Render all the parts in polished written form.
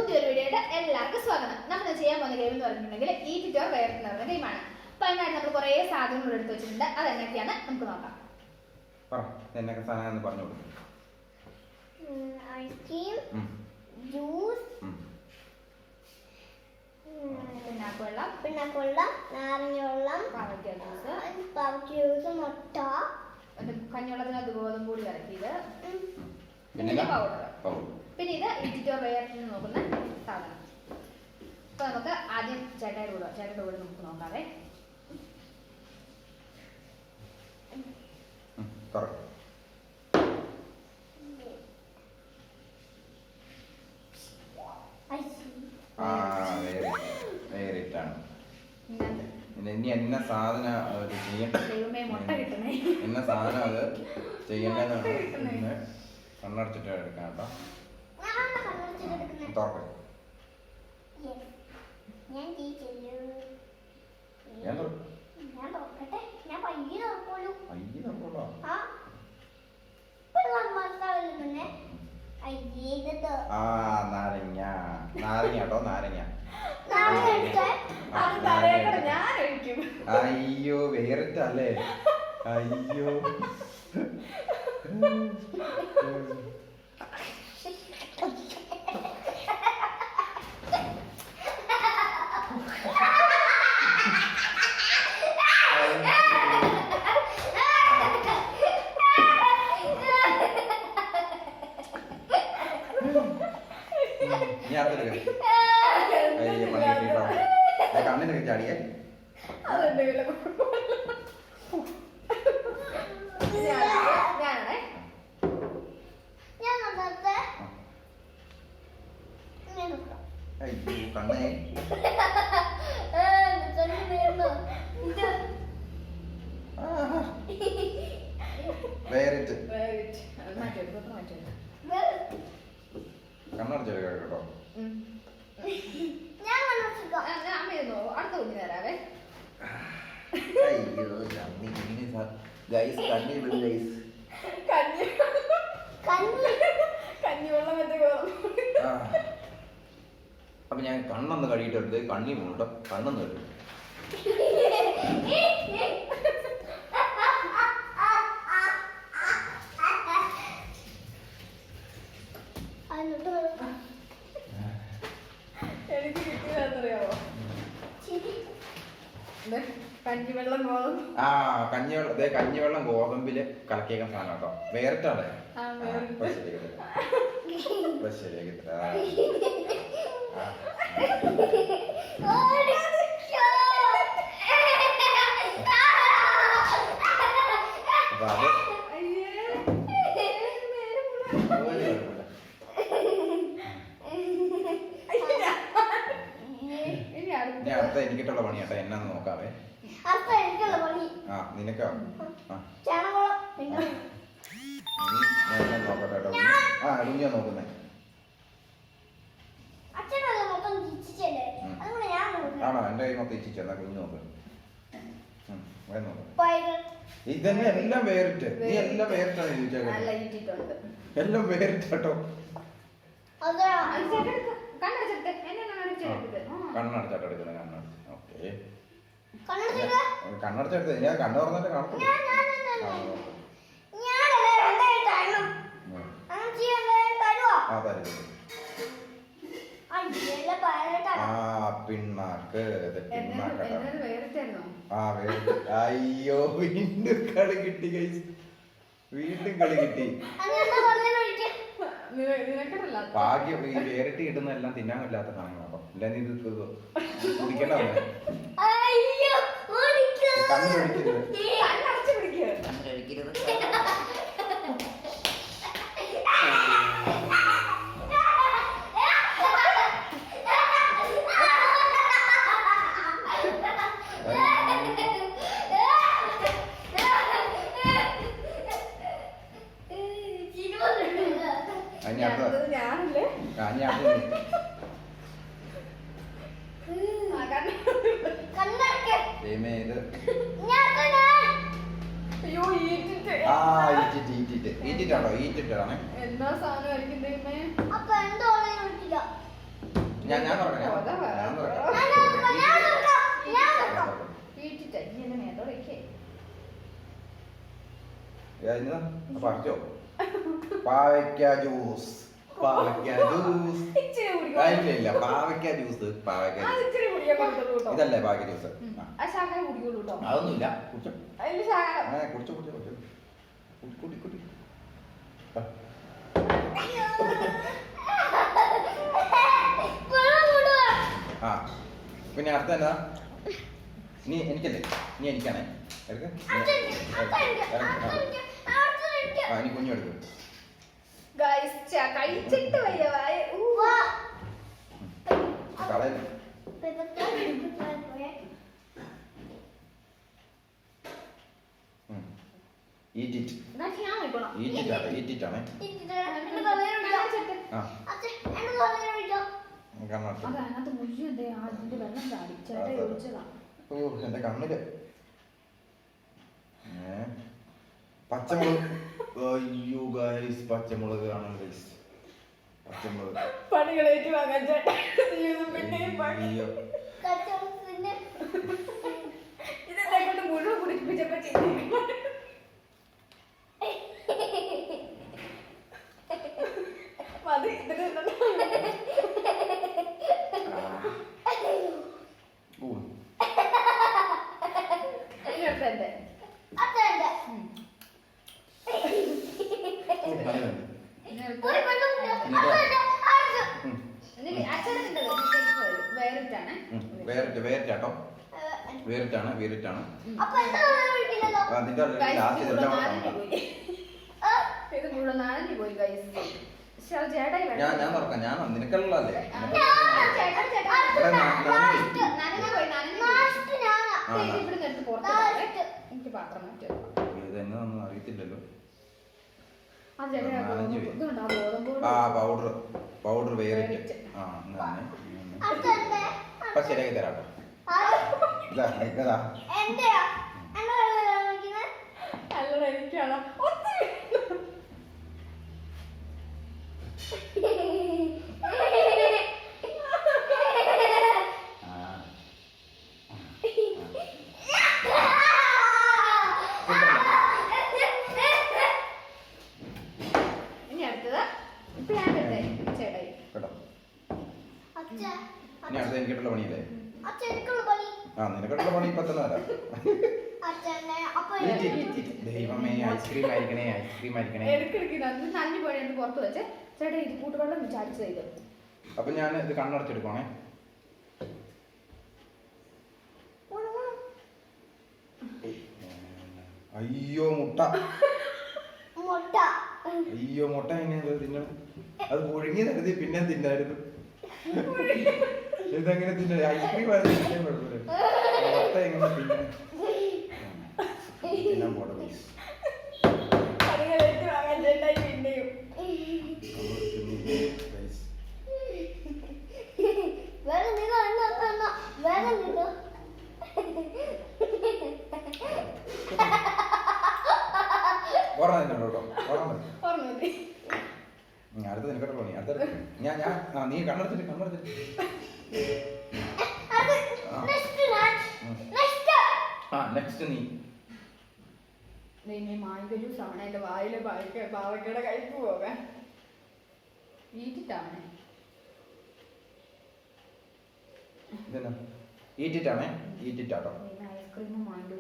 പുതിയൊരു വീഡിയോയുടെ എല്ലാവർക്കും സ്വാഗതം. നമ്മൾ ചെയ്യാൻ പോകുന്ന ഗെയിം എന്ന് പറഞ്ഞിട്ടുണ്ടെങ്കിൽ ഈറ്റ് ഓർ വെയർ എന്ന് പറയുന്ന ഗെയിമാണ്. അപ്പോൾ അതിനായിട്ട് നമ്മൾ കുറേ സാധനങ്ങൾ എടുത്ത് വെച്ചിട്ടുണ്ട്. അതെന്നൊക്കെയാണ് നമുക്ക് നോക്കാം. ഐസ്ക്രീം, ജ്യൂസ്, പിണ്ണാക്കുവെള്ളം, നാരങ്ങവെള്ളം, പാവയ്ക്ക ജ്യൂസ്, മുട്ട, കഞ്ഞിവെള്ളത്തിനകത്ത് ഗോതമ്പ് പൊടി കലക്കിയത്, പിന്നെ പൗഡർ. പിന്നെ ഇത് ഈറ്റ് ഓർ വെയർ എന്ന് നോക്കുന്ന സാധനം. അപ്പോൾ നമുക്ക് ആദ്യം ചേട്ടയുടെ കൂടെ നമുക്ക് നോക്കാവേ. ഇനി എന്ന സാധനം എന്ന സാധനം അത് ചെയ്യേണ്ടതെന്നാണ് കണ്ണടച്ചിട്ട് എടുക്കാം കേട്ടോ. തുറക്ക നാരങ്ങ കേട്ടോ, നാരങ്ങ. അയ്യോ വേറിട്ടല്ലേ, അയ്യോ കണ്ണിനൊക്കെ ചാടിയേ. കണ്ണേ വേറിട്ട് കണ്ണടച്ചെടുക്ക കേട്ടോ. അടുത്ത കുഞ്ഞു തരാവേ. അപ്പൊ ഞാൻ കണ്ണൊന്ന് കഴുകിട്ടെടുത്ത് കണ്ണി പോട്ടോ, കണ്ണൊന്ന് കഴുകും. എനിക്ക് കിട്ടിയതാണെന്നറിയാവോ? കഞ്ഞിവെള്ളം ഗോതമ്പ്. കഞ്ഞിവെള്ളം ഗോതമ്പില് കലക്കിയേക്കാൻ സാധനം കേട്ടോ. വേറിട്ടാണ് ശരിയാക്കി അടുത്ത എനിക്കിട്ടുള്ള പണി കേട്ടോ. എന്നാന്ന് നോക്കാവേ. നിനക്കോ? നോക്കട്ടെ കേട്ടോ. കുഞ്ഞാ നോക്കുന്നേ. ആണോ? എന്റെ കൈ മൊത്തം ഇച്ചിച്ചെന്നാ കുഞ്ഞു നോക്ക്. ഇതന്നെ എല്ലാം വേറിട്ട്. നീ എല്ലാം വേറിട്ടാണ് ചോദിച്ചത്. എല്ലാം വേറിട്ടോ. കണ്ണടച്ചാട്ടെടുക്കുന്നത്. കണ്ണടച്ച് ഓക്കെ. കണ്ണടച്ചെടുത്ത് ഞാൻ കണ്ണു തുറന്നിട്ട് കാണും. പിണ്ണാക്ക് അയ്യോ വീണ്ടും കളി കിട്ടി കൈസ്, വീണ്ടും കളി കിട്ടി. ഭാഗ്യം ഈ വേറിട്ട് കിട്ടുന്നതെല്ലാം തിന്നാൻ പറ്റാത്ത സാധനങ്ങൾ. അപ്പം ഇല്ലാതെ ഇത് കുടിക്കണ്ട. കണ്ണ് കഴിക്കരുത്. ഈറ്റിട്ടാണോ? ഈറ്റിട്ടാണ്. എന്താ സാധനം ഞാൻ തുറക്കാം. പഠിച്ചോ പാവയ്ക്ക ജ്യൂസ് ഇല്ല പാവയ്ക്ക ജ്യൂസ് ഇതല്ലേ പാവയ്ക്ക ജ്യൂസ് അതൊന്നുമില്ല കുടിച്ചോ കുടിച്ചോ കുടിച്ചോ കുടിച്ചോ കുട്ടി കുട്ടി ആ പിന്നെ അടുത്ത എന്നാ നീ എനിക്കല്ലേ നീ എനിക്കാണേ നീ കുഞ്ഞു എടുക്കും കഴിച്ചിട്ട് വയ്യ കളയല്ലേ Eat it. Eat it ആണ്. Eat it ആണ്. ആ. അതിനകത്ത് മുഴുവൻ അതിന്റെ വെള്ളം ചാടി ചേട്ടാ ഒഴിച്ചതാ. ഓ എന്റെ കണ്ണില് പച്ചമുളക്. അയ്യോ ഗൈസ് പച്ചമുളക് കാണാൻ ഗൈസ് പച്ചമുളക് പണികളേറ്റ് വാങ്ങാൻ ചേട്ടാ അയ്യോ ഇതെല്ലാം കൊണ്ട് മുഴുവൻ കുടിപ്പിച്ചപ്പോ മതി ഇതിന് വേറിട്ടാട്ടോ വേറിട്ടാണ് വേറിട്ടാണ് അതിന്റെ ഞാൻ തുറക്കാം ഞാൻ നിനക്കല്ലേ ഇതെന്നൊന്നും അറിയത്തില്ലല്ലോ ആ പൗഡർ വേറിട്ട് ആ അപ്പൊ ശരിയാക്കി തരാട്ടോ ഇനി അടുത്തത് ഇപ്പൊ ഞാൻ ചേട്ടായി കേട്ടോ ഇനി അടുത്ത എനിക്കുള്ള പണിയല്ലേ ആ നിനക്കുള്ള പണി ഇപ്പൊ തന്നെ തരാം ദൈവമേ ഐസ്ക്രീം ആയിരിക്കണേ ഐസ്ക്രീം ആയിരിക്കണേ നനഞ്ഞു പോയി പുറത്ത് വെച്ച് ചേട്ടാ ഇത് കൂട്ടുവെള്ളം വിചാരിച്ചു തരും അപ്പൊ ഞാൻ ഇത് കണ്ണടച്ചെടുക്കണേ അയ്യോ മുട്ട അയ്യോ മുട്ട എങ്ങനെയാ തിന്നണം അത് പുഴുങ്ങി തരുതി പിന്നെ തിന്നായിരുന്നു ഇതെങ്ങനെ തിന്ന ഐസ്ക്രീം മുട്ട എങ്ങനെ തിന്നാൻ പോട്ടെ അടുത്ത നിനക്കോട്ട് പണി അടുത്ത ഞാൻ നീ കണ്ണടച്ചിട്ട് നെക്സ്റ്റ് നീ മാങ്ങ ജ്യൂസാണ് എന്റെ വായിലെ പാവക്കയുടെ കഴിപ്പ് പോകാൻ ഈറ്റിട്ടാണ് ഈറ്റിട്ടാണേ ഈറ്റിട്ടാട്ടോ ഐസ്ക്രീമും മാങ്ങ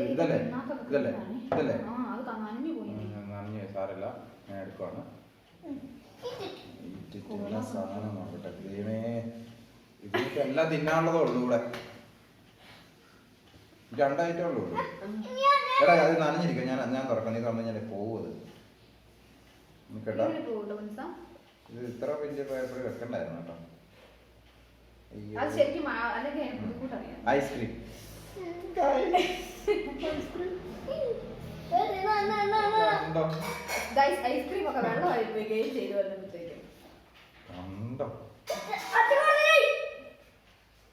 ഇതല്ലേ ഇതല്ലേ ഇതല്ലേ നനഞ്ഞു പോയി നനഞ്ഞു സാരല്ല ഞാൻ എടുക്കുവാണ് ഈറ്റിട്ടുള്ള സാധനം നോക്കട്ടെ ദൈവമേ ഇതിനൊക്കെ എല്ലാം തിന്നാനുള്ളതേ ഉള്ളൂ ഇവിടെ രണ്ടായിട്ടേ ഉള്ളൂ എടാ അത് നനഞ്ഞിരിക്കും ഞാൻ തുറക്കാം നീ തുറന്നു ഞാൻ പോവത് കേട്ടോ ഇത് ഇത്ര വലിയ പേപ്പർ വെക്കണ്ടായിരുന്നു കേട്ടോ ഐസ്ക്രീം ഐസ്ക്രീം ഒക്കെ വെള്ളമായി പോയി ഗെയിം ചെയ്തു വന്നപ്പോഴത്തേക്കും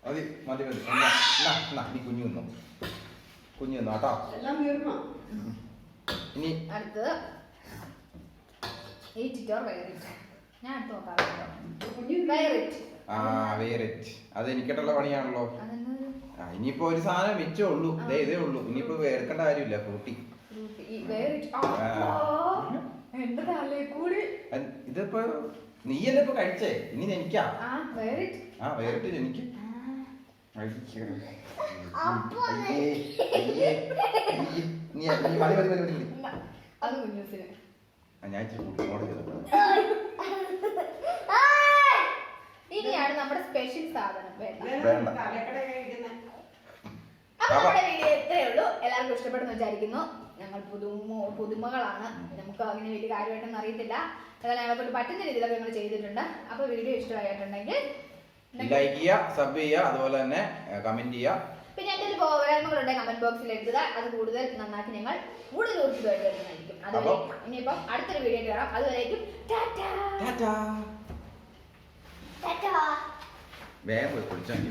മതി മതി മതി നീ കുഞ്ഞു തിന്നോ കേട്ടോ ഇനി അടുത്തത് 8 വേറെ ഞാൻ എടുത്ത് നോക്കാം. വയറിറ്റ്. ആ വേറിറ്റ്. അത് എനിക്കിട്ടുള്ള പണിയാണല്ലോ. അതെന്നത്? ആ ഇനിയിപ്പോ ഒരു സാധനം വെച്ചേ ഉള്ളൂ. ഇതേ ഉള്ളൂ. ഇനിയിപ്പോ എടുക്കേണ്ട കാര്യമില്ല. ഫ്രൂട്ടി. എന്റെ തലേ കൂടി. ഇതിപ്പോ നീയല്ലേ ഇപ്പൊ കഴിച്ചേ? ഇനി എനിക്കാ. ആ വേറിട്ട് എനിക്ക്. അത് കുഞ്ഞൂസിന്. ഞാൻ ഇനിയാണ് നമ്മുടെ സ്പെഷ്യൽ സാധനം. വേണ്ട. അപ്പൊ നമ്മുടെ വീഡിയോ ഇത്രയേ ഉള്ളൂ. എല്ലാവർക്കും ഇഷ്ടപ്പെടുന്നു വിചാരിക്കുന്നു. ഞങ്ങൾ പുതുമകളാണ്, നമുക്ക് അങ്ങനെ വലിയ കാര്യമായിട്ടൊന്നും അറിയത്തില്ല. അതായത് ഞങ്ങളെ കൊണ്ട് പറ്റുന്ന രീതിയിലൊക്കെ ഞങ്ങൾ ചെയ്തിട്ടുണ്ട്. അപ്പൊ വീഡിയോ ഇഷ്ടമായിട്ടുണ്ടെങ്കിൽ ലൈക്ക് ചെയ്യുക, സബ് ചെയ്യുക, അതുപോലെ തന്നെ കമന്റ് ചെയ്യുക. പിന്നെ എന്തെങ്കിലും പോരായ്മകളുണ്ടെങ്കിൽ കമന്റ് ബോക്സിൽ എഴുതുക. അത് കൂടുതൽ നന്നാക്കി ഞങ്ങൾ കൂടുതൽ ഊർജ്ജിതമായിട്ട് വരുന്നതായിരിക്കും. അതുവരെ ഇനിയിപ്പം അടുത്തൊരു വീഡിയോ കാണാം. അതുവരേക്കും വേഗം പോയി കുളിച്ചാൽ